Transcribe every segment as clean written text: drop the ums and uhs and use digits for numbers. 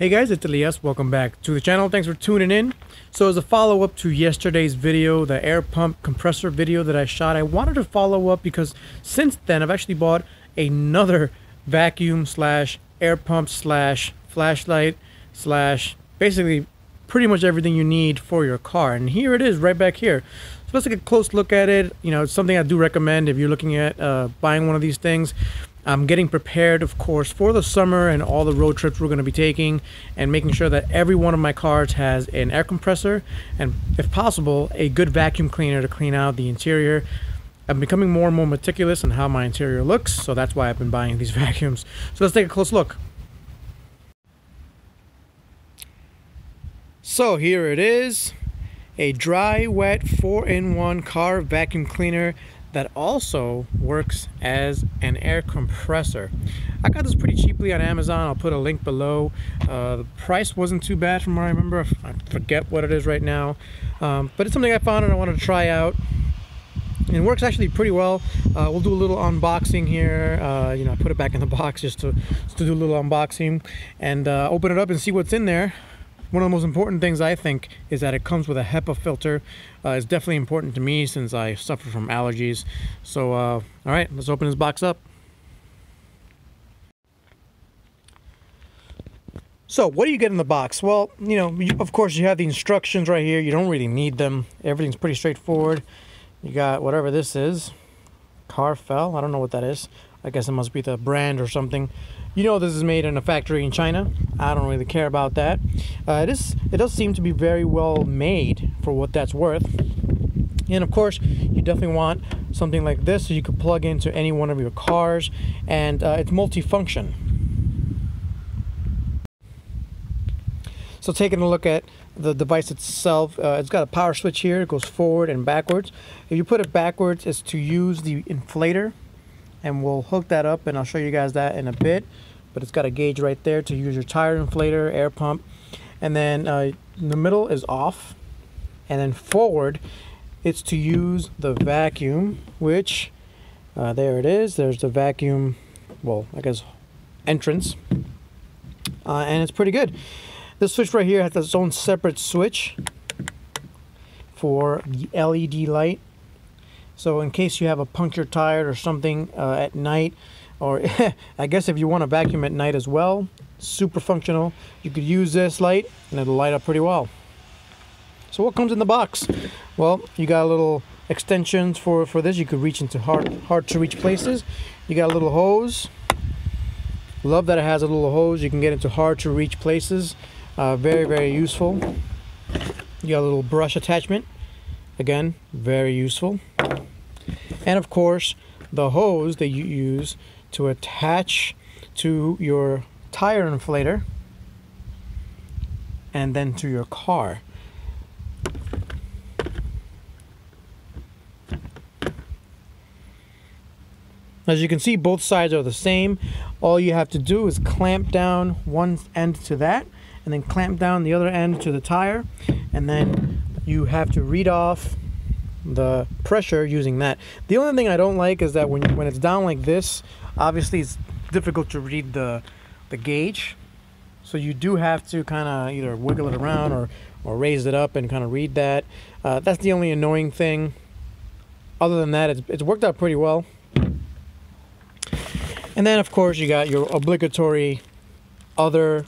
Hey guys, it's Elias. Welcome back to the channel. Thanks for tuning in. So as a follow-up to yesterday's video, the air pump compressor video that I shot, I wanted to follow up because since then I've actually bought another vacuum slash air pump slash flashlight slash basically pretty much everything you need for your car. And here it is right back here. So let's take a close look at it. You know, it's something I do recommend if you're looking at buying one of these things. I'm getting prepared, of course, for the summer and all the road trips we're going to be taking, and making sure that every one of my cars has an air compressor and, if possible, a good vacuum cleaner to clean out the interior. I'm becoming more and more meticulous in how my interior looks, so that's why I've been buying these vacuums. So let's take a close look. So here it is, a dry wet 4-in-1 car vacuum cleaner that also works as an air compressor. I got this pretty cheaply on Amazon. I'll put a link below. The price wasn't too bad from what I remember. I forget what it is right now, but it's something I found and I wanted to try out. And it works actually pretty well. We'll do a little unboxing here. You know, I put it back in the box just to do a little unboxing and open it up and see what's in there. One of the most important things I think is that it comes with a HEPA filter. It's definitely important to me since I suffer from allergies. So, all right, let's open this box up. So, what do you get in the box? Well, you know, of course you have the instructions right here. You don't really need them. Everything's pretty straightforward. You got whatever this is. CAFELE, I don't know what that is. I guess it must be the brand or something. You know, this is made in a factory in China. I don't really care about that. It does seem to be very well made for what that's worth. And of course, you definitely want something like this so you can plug into any one of your cars, and it's multifunction. So taking a look at the device itself, it's got a power switch here. It goes forward and backwards. If you put it backwards, it's to use the inflator, and we'll hook that up and I'll show you guys that in a bit. But it's got a gauge right there to use your tire inflator, air pump. And then in the middle is off, and then forward it's to use the vacuum, which there it is. There's the vacuum, well, I guess entrance, and it's pretty good. This switch right here has its own separate switch for the LED light. So in case you have a punctured tire or something at night, or I guess if you want to vacuum at night as well, super functional. You could use this light and it'll light up pretty well. So what comes in the box? Well, you got a little extensions for this. You could reach into hard to reach places. You got a little hose. Love that it has a little hose. You can get into hard to reach places. Very, very useful. You got a little brush attachment. Again, very useful. And of course, the hose that you use to attach to your tire inflator and then to your car. As you can see, both sides are the same. All you have to do is clamp down one end to that and then clamp down the other end to the tire, and then you have to read off the pressure using that. The only thing I don't like is that when it's down like this, obviously it's difficult to read the gauge. So you do have to kind of either wiggle it around or raise it up and kind of read that. That's the only annoying thing. Other than that, it's worked out pretty well. And then of course you got your obligatory other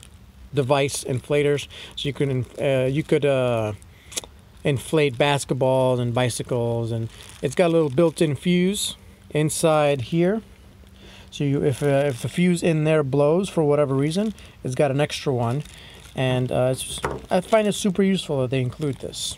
device inflators. So you could inflate basketballs and bicycles, and it's got a little built-in fuse inside here. So if the fuse in there blows for whatever reason, it's got an extra one, and I find it super useful that they include this.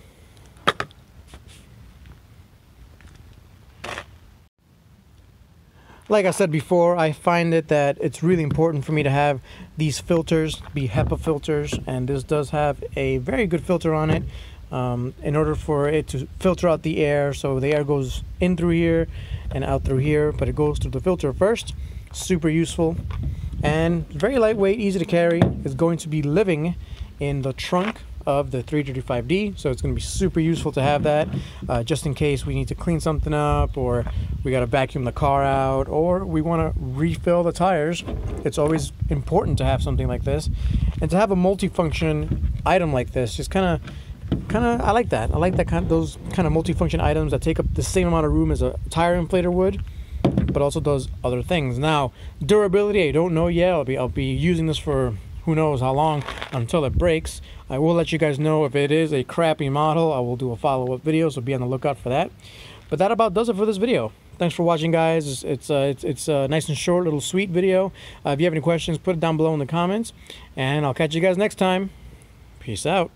Like I said before, I find that it's really important for me to have these filters be HEPA filters, and this does have a very good filter on it. In order for it to filter out the air, so the air goes in through here and out through here, but it goes through the filter first. Super useful and very lightweight, easy to carry. It's going to be living in the trunk of the 335D, so it's going to be super useful to have that just in case we need to clean something up, or we got to vacuum the car out, or we want to refill the tires. It's always important to have something like this, and to have a multifunction item like this. Just kind of, I like that. I like that those kind of multifunction items that take up the same amount of room as a tire inflator would, but also does other things. Now, durability, I don't know yet. I'll be using this for who knows how long until it breaks. I will let you guys know if it is a crappy model. I will do a follow-up video, so be on the lookout for that. But that about does it for this video. Thanks for watching, guys. It's a nice and short, little sweet video. If you have any questions, put it down below in the comments, and I'll catch you guys next time. Peace out.